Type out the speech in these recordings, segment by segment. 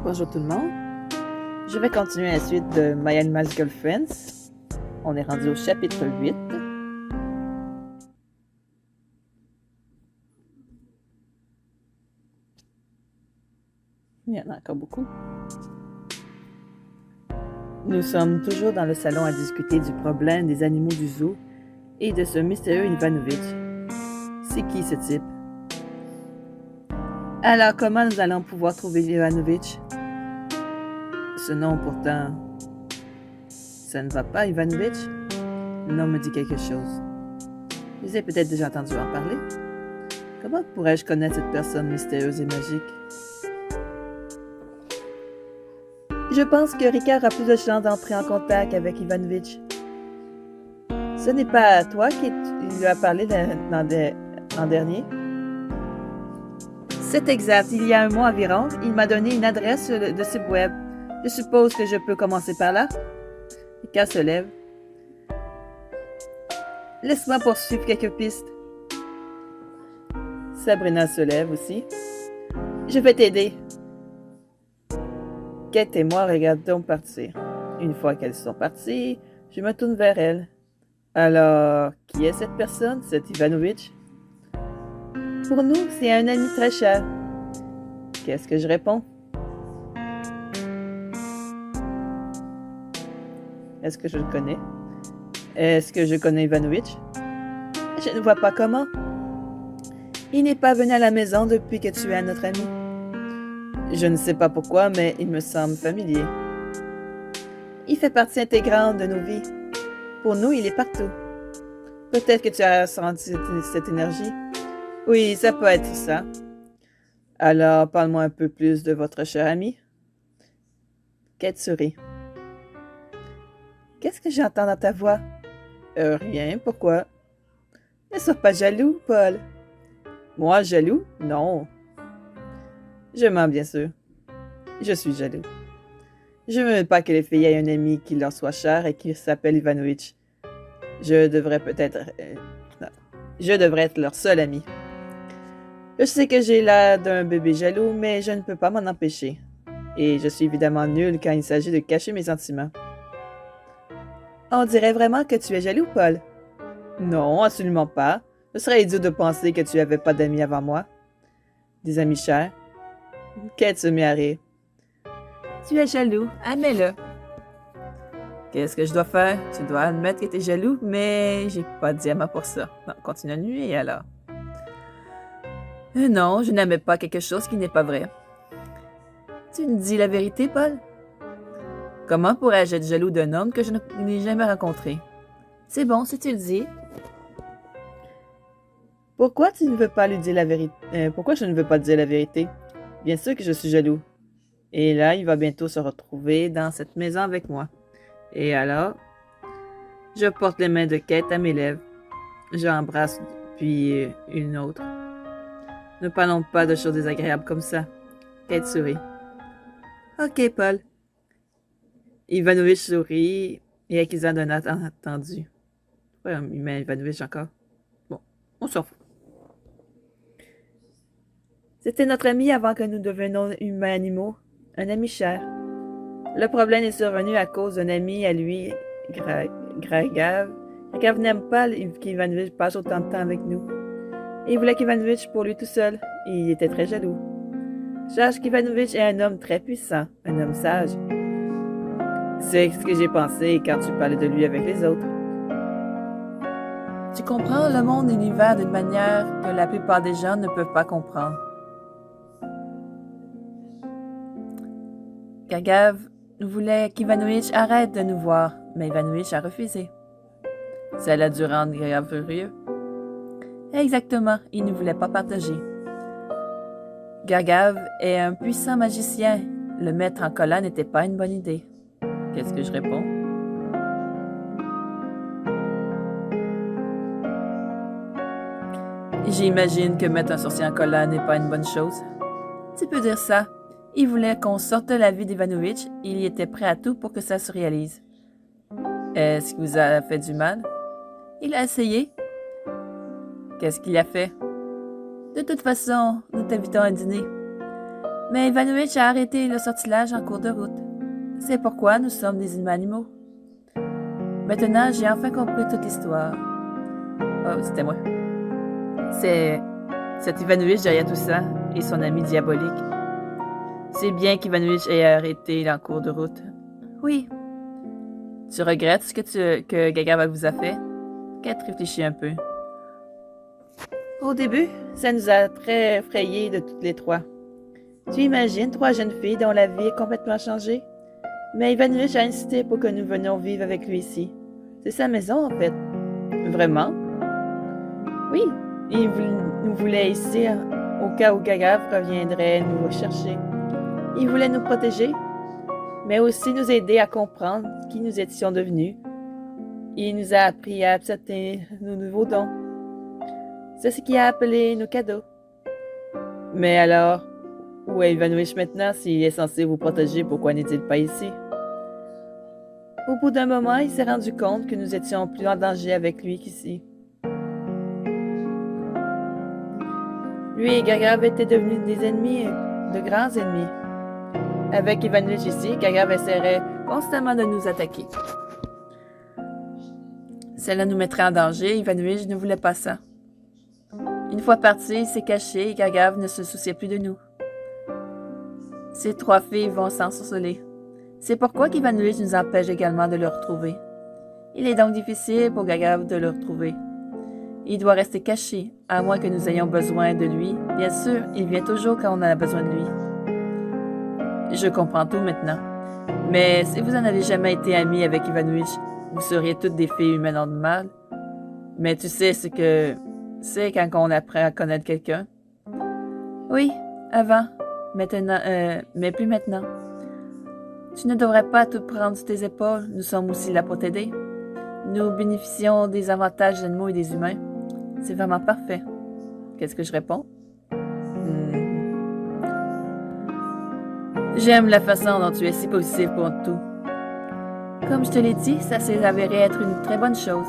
Bonjour tout le monde. Je vais continuer la suite de My Animal Friends. On est rendu au chapitre 8. Il y en a encore beaucoup. Nous sommes toujours dans le salon à discuter du problème des animaux du zoo et de ce mystérieux Ivanovitch. C'est qui ce type? Alors comment nous allons pouvoir trouver Ivanovitch? Ce nom pourtant... Ça ne va pas, Ivanovitch? Le nom me dit quelque chose. Je les ai peut-être déjà entendu en parler. Comment pourrais-je connaître cette personne mystérieuse et magique? Je pense que Ricard a plus de chance d'entrer en contact avec Ivanovitch. Ce n'est pas toi qui lui as parlé l'an dernier? C'est exact. Il y a un mois environ, il m'a donné une adresse de site web. Je suppose que je peux commencer par là? Ricard se lève. Laisse-moi poursuivre quelques pistes. Sabrina se lève aussi. Je vais t'aider. Kate et moi regardons partir. Une fois qu'elles sont parties, je me tourne vers elles. Alors, qui est cette personne, cet Ivanovitch? Pour nous, c'est un ami très cher. Qu'est-ce que je réponds? Est-ce que je le connais? Est-ce que je connais Ivanovitch? Je ne vois pas comment. Il n'est pas venu à la maison depuis que tu es notre ami. Je ne sais pas pourquoi, mais il me semble familier. Il fait partie intégrante de nos vies. Pour nous, il est partout. Peut-être que tu as senti cette énergie. Oui, ça peut être ça. Alors, parle-moi un peu plus de votre cher ami. Kate sourit. Qu'est-ce que j'entends dans ta voix? Rien, pourquoi? Ne sois pas jaloux, Paul. Moi, jaloux? Non. Je mens, bien sûr. Je suis jaloux. Je ne veux pas que les filles aient un ami qui leur soit cher et qui s'appelle Ivanovitch. Je devrais être leur seul ami. Je sais que j'ai l'air d'un bébé jaloux, mais je ne peux pas m'en empêcher. Et je suis évidemment nulle quand il s'agit de cacher mes sentiments. On dirait vraiment que tu es jaloux, Paul. Non, absolument pas. Ce serait idiot de penser que tu n'avais pas d'amis avant moi. Des amis chers. Kate se met à rire. Tu es jaloux, admets-le. Qu'est-ce que je dois faire? Tu dois admettre que tu es jaloux, mais j'ai pas de diamant pour ça. Non, continue à nuer alors. Non, je n'admets pas quelque chose qui n'est pas vrai. Tu me dis la vérité, Paul? Comment pourrais-je être jaloux d'un homme que je n'ai jamais rencontré? C'est bon, si tu le dis. Pourquoi tu ne veux pas lui dire la vérité? Pourquoi je ne veux pas dire la vérité? Bien sûr que je suis jaloux. Et là, il va bientôt se retrouver dans cette maison avec moi. Et alors, je porte les mains de Kate à mes lèvres. J'embrasse puis une autre. Ne parlons pas de choses désagréables comme ça. Kate sourit. Ok, Paul. Ivanovitch sourit et accusa d'un attendu. Ouais, il met Ivanovitch encore. Bon, on s'en fout. C'était notre ami avant que nous devenions humains animaux. Un ami cher. Le problème est survenu à cause d'un ami à lui, Gragav. Gragav n'aime pas qu'Ivanovitch passe autant de temps avec nous. Il voulait qu'Ivanovitch pour lui tout seul, et il était très jaloux. Sache qu'Ivanovitch est un homme très puissant, un homme sage. C'est ce que j'ai pensé quand tu parlais de lui avec les autres. Tu comprends le monde et l'univers d'une manière que la plupart des gens ne peuvent pas comprendre. Gragav voulait qu'Ivanovitch arrête de nous voir, mais Ivanovitch a refusé. Cela a dû rendre Gragav furieux. Exactement, il ne voulait pas partager. Gragav est un puissant magicien. Le mettre en colère n'était pas une bonne idée. Qu'est-ce que je réponds? J'imagine que mettre un sorcier en colère n'est pas une bonne chose. Tu peux dire ça. Il voulait qu'on sorte de la vie d'Ivanovitch. Il y était prêt à tout pour que ça se réalise. Est-ce qu'il vous a fait du mal? Il a essayé. Qu'est-ce qu'il a fait? De toute façon, nous t'invitons à dîner. Mais Ivanovitch a arrêté le sortilège en cours de route. C'est pourquoi nous sommes des animaux. Maintenant, j'ai enfin compris toute l'histoire. Oh, c'était moi. C'est cet Ivanovitch derrière tout ça et son ami diabolique. C'est bien qu'Ivanovitch ait arrêté en cours de route. Oui. Tu regrettes ce que Gagav vous a fait? Kat réfléchit un peu. Au début, ça nous a très effrayés de toutes les trois. Tu imagines 3 jeunes filles dont la vie est complètement changée? Mais Ivanovitch a insisté pour que nous venions vivre avec lui ici. C'est sa maison, en fait. Vraiment? Oui, il nous voulait ici au cas où Gagav reviendrait nous rechercher. Il voulait nous protéger, mais aussi nous aider à comprendre qui nous étions devenus. Il nous a appris à accepter nos nouveaux dons. C'est ce qu'il a appelé nos cadeaux. Mais alors, où est Ivanovitch maintenant s'il est censé vous protéger? Pourquoi n'est-il pas ici? Au bout d'un moment, il s'est rendu compte que nous étions plus en danger avec lui qu'ici. Lui et Gagav étaient devenus des ennemis, de grands ennemis. Avec Ivanovitch ici, Gagav essaierait constamment de nous attaquer. Cela nous mettrait en danger, Ivanovitch ne voulait pas ça. Une fois parti, il s'est caché et Gagav ne se souciait plus de nous. Ces 3 filles vont s'ensorceler. C'est pourquoi Ivanovitch nous empêche également de le retrouver. Il est donc difficile pour Gagav de le retrouver. Il doit rester caché, à moins que nous ayons besoin de lui. Bien sûr, il vient toujours quand on a besoin de lui. Je comprends tout maintenant. Mais si vous n'en avez jamais été amis avec Ivanovitch, vous seriez toutes des filles humaines normales. Mais tu sais ce que c'est quand on apprend à connaître quelqu'un? Oui, avant. Maintenant, mais plus maintenant. Tu ne devrais pas tout prendre sur tes épaules. Nous sommes aussi là pour t'aider. Nous bénéficions des avantages des animaux et des humains. C'est vraiment parfait. Qu'est-ce que je réponds? J'aime la façon dont tu es si positif pour tout. Comme je te l'ai dit, ça s'est avéré être une très bonne chose.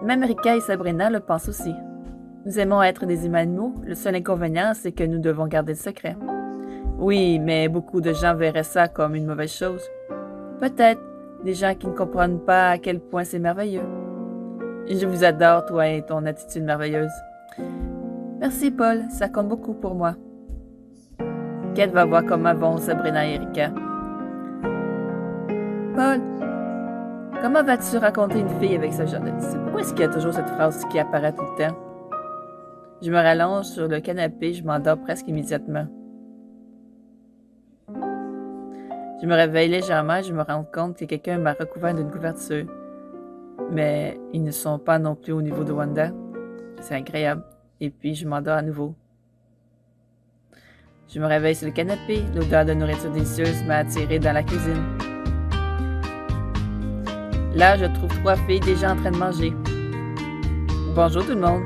Même Rika et Sabrina le pensent aussi. Nous aimons être des animaux. Le seul inconvénient, c'est que nous devons garder le secret. Oui, mais beaucoup de gens verraient ça comme une mauvaise chose. Peut-être des gens qui ne comprennent pas à quel point c'est merveilleux. Je vous adore, toi et ton attitude merveilleuse. Merci, Paul. Ça compte beaucoup pour moi. Kate va voir comment vont Sabrina et Erika. Paul, comment vas-tu raconter une fille avec ce genre de... Pourquoi est-ce qu'il y a toujours cette phrase qui apparaît tout le temps? Je me rallonge sur le canapé, je m'endors presque immédiatement. Je me réveille légèrement et je me rends compte que quelqu'un m'a recouvert d'une couverture. Mais ils ne sont pas non plus au niveau de Wanda. C'est agréable. Et puis, je m'endors à nouveau. Je me réveille sur le canapé. L'odeur de nourriture délicieuse m'a attiré dans la cuisine. Là, je trouve 3 filles déjà en train de manger. Bonjour tout le monde.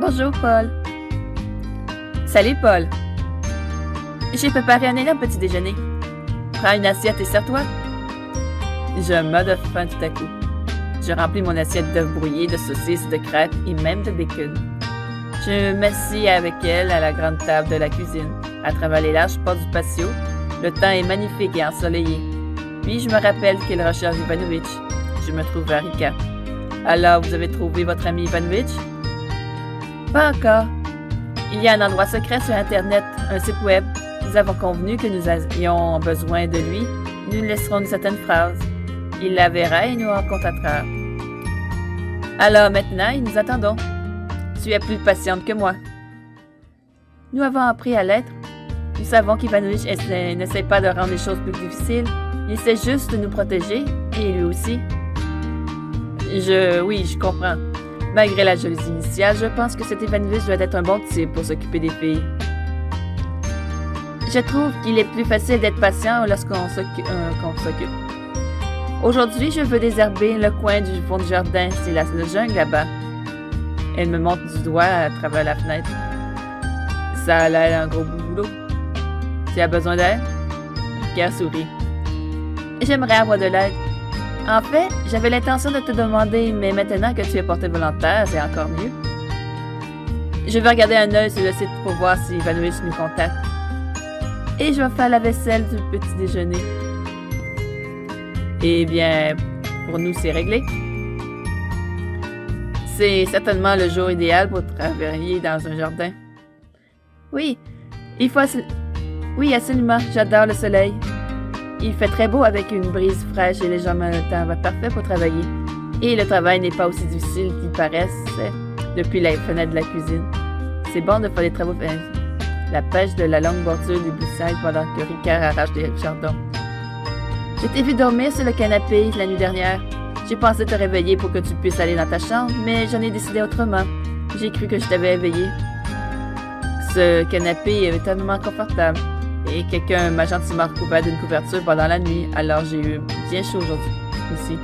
Bonjour, Paul. Salut, Paul. J'ai préparé un énorme petit déjeuner. Prends une assiette et sers-toi. Je meurs de faim tout à coup. Je remplis mon assiette d'œufs brouillés, de saucisses, de crêpes et même de bacon. Je m'assis avec elle à la grande table de la cuisine. À travers les larges portes du patio, le temps est magnifique et ensoleillé. Puis je me rappelle qu'il recherche Ivanovitch. Je me trouve à Rika. Alors, vous avez trouvé votre ami Ivanovitch? Pas encore. Il y a un endroit secret sur Internet, un site web. Nous avons convenu que nous ayons besoin de lui. Nous lui laisserons une certaine phrase. Il la verra et nous rencontrera. Alors maintenant, nous attendons. Tu es plus patiente que moi. Nous avons appris à l'être. Nous savons qu'Ivanovitch n'essaie pas de rendre les choses plus difficiles. Il essaie juste de nous protéger, et lui aussi. Oui, je comprends. Malgré la jalousie initiale, je pense que cet Ivanovitch doit être un bon type pour s'occuper des filles. Je trouve qu'il est plus facile d'être patient lorsqu'on s'occupe. Aujourd'hui, je veux désherber le coin du fond du jardin. C'est le jungle là-bas. Elle me montre du doigt à travers la fenêtre. Ça a l'air un gros boulot. Tu as besoin d'aide? Pierre sourit. J'aimerais avoir de l'aide. En fait, j'avais l'intention de te demander, mais maintenant que tu es porté volontaire, c'est encore mieux. Je vais regarder un œil sur le site pour voir si Vanouish nous contacte. Et je vais faire la vaisselle du petit déjeuner. Eh bien, pour nous, c'est réglé. C'est certainement le jour idéal pour travailler dans un jardin. Oui, oui, absolument, j'adore le soleil. Il fait très beau avec une brise fraîche et légèrement le temps va parfait pour travailler. Et le travail n'est pas aussi difficile qu'il paraissait depuis la fenêtre de la cuisine. C'est bon de faire des travaux la pêche de la longue bordure des broussailles pendant que Ricard arrache des chardons. Je t'ai vu dormir sur le canapé la nuit dernière. J'ai pensé te réveiller pour que tu puisses aller dans ta chambre, mais j'en ai décidé autrement. J'ai cru que je t'avais éveillé. Ce canapé est tellement confortable et quelqu'un m'a gentiment recouvert d'une couverture pendant la nuit, alors j'ai eu bien chaud aujourd'hui aussi.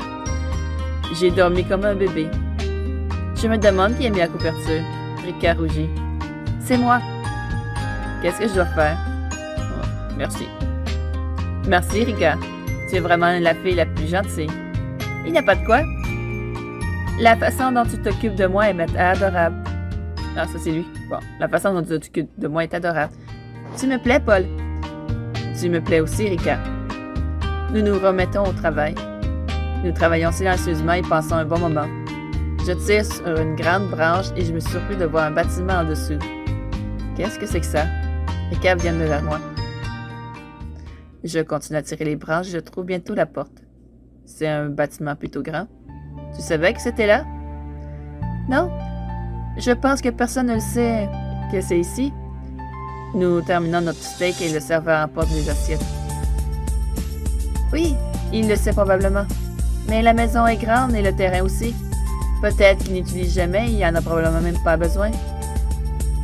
J'ai dormi comme un bébé. Je me demande qui a mis la couverture. Ricard rougit. C'est moi. Qu'est-ce que je dois faire? Oh, merci. Merci, Ricard. Tu es vraiment la fille la plus gentille. Il n'y a pas de quoi. La façon dont tu t'occupes de moi est adorable. Ah, ça c'est lui. Bon, la façon dont tu t'occupes de moi est adorable. Tu me plais, Paul. Tu me plais aussi, Ricard. Nous nous remettons au travail. Nous travaillons silencieusement et passons un bon moment. Je tire sur une grande branche et je me suis surpris de voir un bâtiment en dessous. Qu'est-ce que c'est que ça? Ricard vient vers moi. Je continue à tirer les branches et je trouve bientôt la porte. C'est un bâtiment plutôt grand. Tu savais que c'était là? Non. Je pense que personne ne le sait que c'est ici. Nous terminons notre steak et le serveur emporte les assiettes. Oui, il le sait probablement. Mais la maison est grande et le terrain aussi. Peut-être qu'il n'utilise jamais, il en a probablement même pas besoin.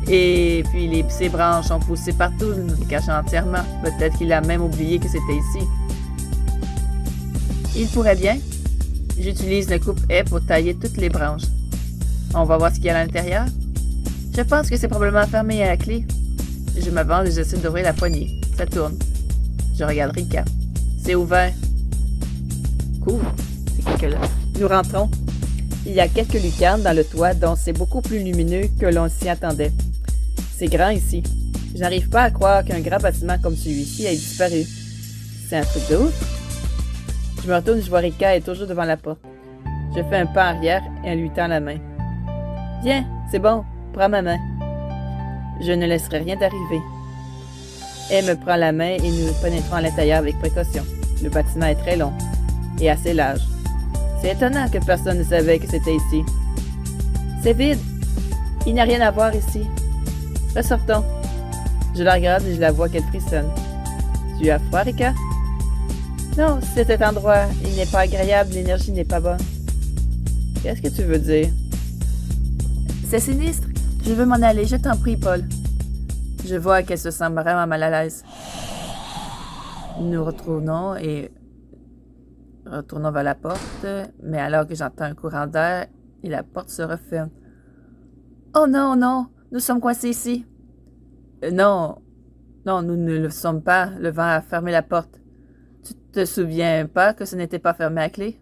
Et puis ses branches ont poussé partout, nous cachant entièrement. Peut-être qu'il a même oublié que c'était ici. Il pourrait bien. J'utilise le coupe-haie pour tailler toutes les branches. On va voir ce qu'il y a à l'intérieur. Je pense que c'est probablement fermé à la clé. Je m'avance et j'essaie d'ouvrir la poignée. Ça tourne. Je regarde Ricard. C'est ouvert. Cool. C'est quelqu'un là. Nous rentrons. Il y a quelques lucarnes dans le toit dont c'est beaucoup plus lumineux que l'on s'y attendait. C'est grand ici. Je n'arrive pas à croire qu'un grand bâtiment comme celui-ci ait disparu. C'est un truc de ouf. Je me retourne et je vois Ricard est toujours devant la porte. Je fais un pas arrière et elle lui tend la main. Viens, c'est bon, prends ma main. Je ne laisserai rien d'arriver. Elle me prend la main et nous pénétrons à l'intérieur avec précaution. Le bâtiment est très long et assez large. C'est étonnant que personne ne savait que c'était ici. C'est vide. Il n'y a rien à voir ici. Ressortons. Je la regarde et je la vois qu'elle frissonne. Tu as froid, Ricard? Non, c'est cet endroit. Il n'est pas agréable, l'énergie n'est pas bonne. Qu'est-ce que tu veux dire? C'est sinistre. Je veux m'en aller, je t'en prie, Paul. Je vois qu'elle se sent vraiment mal à l'aise. Nous retournons vers la porte, mais alors que j'entends un courant d'air et la porte se referme. Oh non, non, nous sommes coincés ici. Non, nous ne le sommes pas. Le vent a fermé la porte. Tu te souviens pas que ce n'était pas fermé à clé?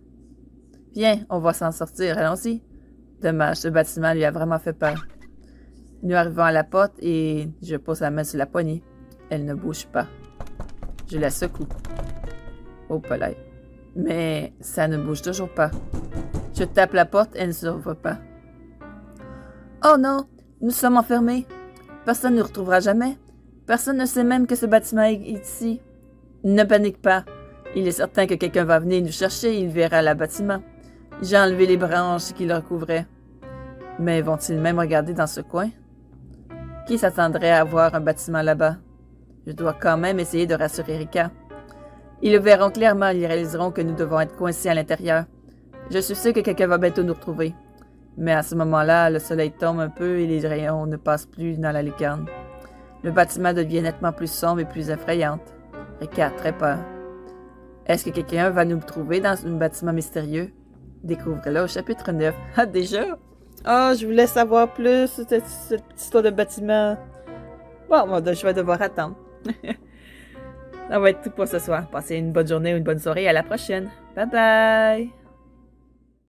Viens, on va s'en sortir, allons-y. Dommage, ce bâtiment lui a vraiment fait peur. Nous arrivons à la porte et je pose la main sur la poignée. Elle ne bouge pas. Je la secoue. Oh, palais. Mais ça ne bouge toujours pas. Je tape la porte, elle ne se ouvre pas. Oh non, nous sommes enfermés. Personne ne nous retrouvera jamais. Personne ne sait même que ce bâtiment est ici. Ne panique pas. Il est certain que quelqu'un va venir nous chercher et il verra le bâtiment. J'ai enlevé les branches qui le recouvraient. Mais vont-ils même regarder dans ce coin? Qui s'attendrait à voir un bâtiment là-bas? Je dois quand même essayer de rassurer Ricard. Ils le verront clairement, ils réaliseront que nous devons être coincés à l'intérieur. Je suis sûr que quelqu'un va bientôt nous retrouver. Mais à ce moment-là, le soleil tombe un peu et les rayons ne passent plus dans la lucarne. Le bâtiment devient nettement plus sombre et plus effrayant. Ricard a très peur. Est-ce que quelqu'un va nous trouver dans un bâtiment mystérieux? Découvrez-le au chapitre 9. Ah, déjà? Ah, je voulais savoir plus sur cette histoire de bâtiment. Bon, je vais devoir attendre. Ça va être tout pour ce soir. Passez une bonne journée ou une bonne soirée. À la prochaine. Bye bye!